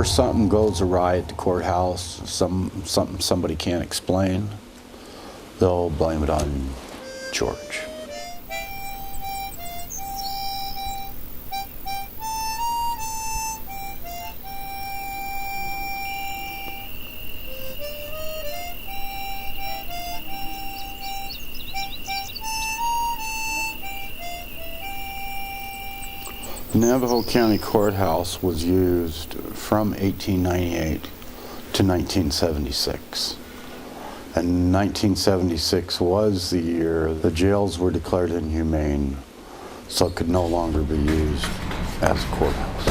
whenever something goes awry at the courthouse, something somebody can't explain, they'll blame it on George. Navajo County Courthouse was used from 1898 to 1976. And 1976 was the year the jails were declared inhumane, so it could no longer be used as a courthouse.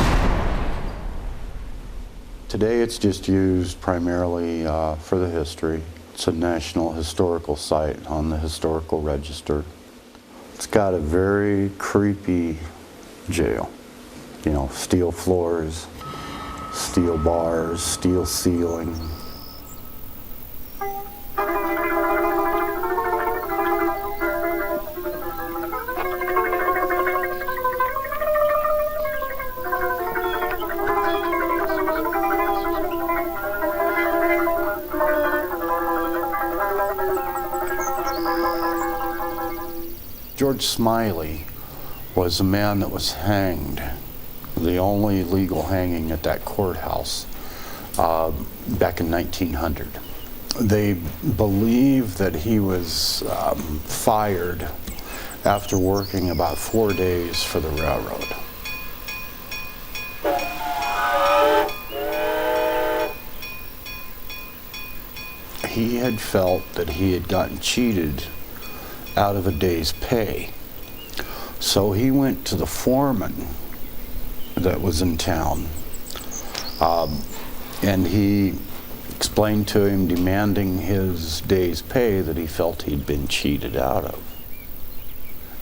Today it's just used primarily for the history. It's a National Historical Site on the Historical Register. It's got a very creepy jail. You know, steel floors, steel bars, steel ceiling. George Smiley was a man that was hanged, the only legal hanging at that courthouse back in 1900. They believe that he was fired after working about 4 days for the railroad. He had felt that he had gotten cheated out of a day's pay. So he went to the foreman that was in town, and he explained to him, demanding his day's pay that he felt he'd been cheated out of.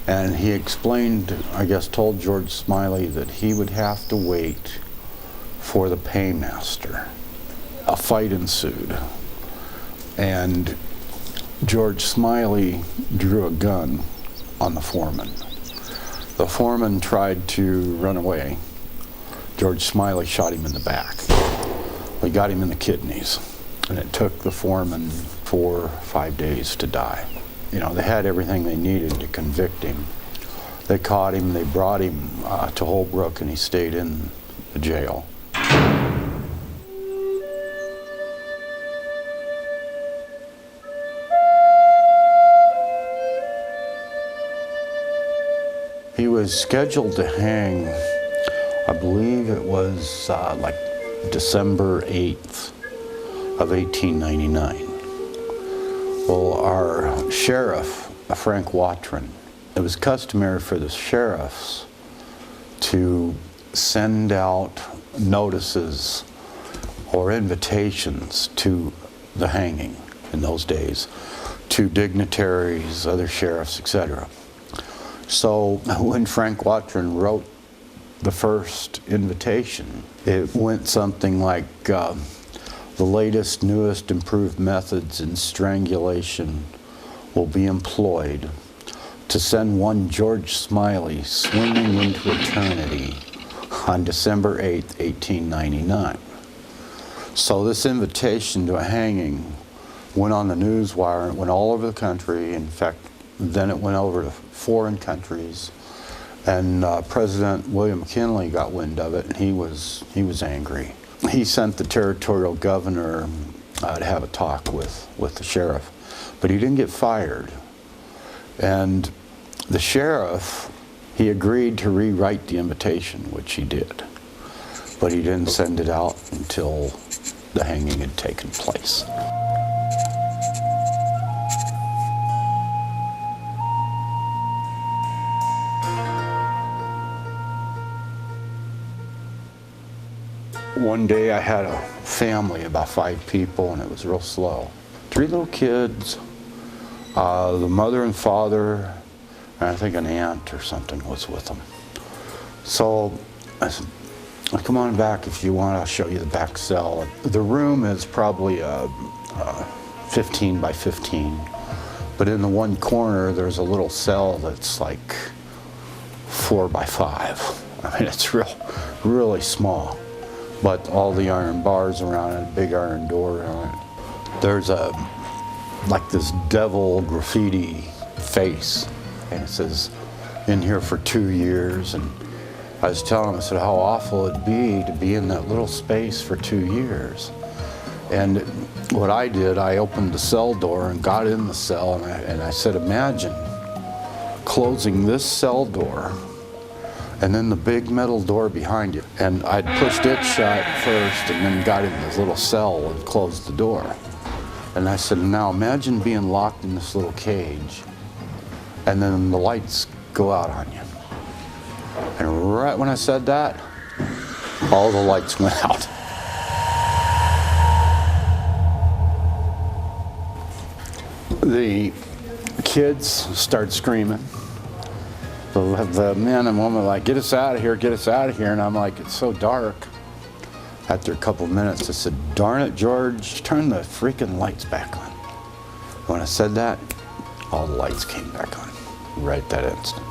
And he explained, I guess told George Smiley, that he would have to wait for the paymaster. A fight ensued, and George Smiley drew a gun on the foreman. The foreman tried to run away. George Smiley shot him in the back. He got him in the kidneys, and it took the foreman 4 or 5 days to die. You know, they had everything they needed to convict him. They caught him, they brought him to Holbrook, and he stayed in the jail. He was scheduled to hang, I believe it was like December 8th of 1899. Well, our sheriff, Frank Watron, it was customary for the sheriffs to send out notices or invitations to the hanging in those days to dignitaries, other sheriffs, etc. So when Frank Watron wrote the first invitation, it went something like, the latest, newest, improved methods in strangulation will be employed to send one George Smiley swinging into eternity on December 8th, 1899. So this invitation to a hanging went on the news wire, and it went all over the country. In fact, then it went over to foreign countries, and President William McKinley got wind of it, and he was angry. He sent the territorial governor to have a talk with the sheriff, but he didn't get fired. And the sheriff, he agreed to rewrite the invitation, which he did, but he didn't send it out until the hanging had taken place. One day I had a family, about 5 people, and it was real slow. 3 little kids, the mother and father, and I think an aunt or something was with them. So I said, come on back if you want, I'll show you the back cell. The room is probably 15 by 15, but in the one corner there's a little cell that's like 4 by 5. I mean, it's really small. but all the iron bars around it, big iron door on it. There's like this devil graffiti face, and it says, "In here for 2 years." And I was telling him, I said, how awful it'd be to be in that little space for 2 years. And what I did, I opened the cell door and got in the cell, and I said, imagine closing this cell door and then the big metal door behind you. And I'd pushed it shut first and then got in this little cell and closed the door. And I said, now imagine being locked in this little cage and then the lights go out on you. And right when I said that, all the lights went out. The kids start screaming. The men and women are like, get us out of here, get us out of here. And I'm like, it's so dark. After a couple of minutes, I said, darn it, George, turn the freaking lights back on. When I said that, all the lights came back on right that instant.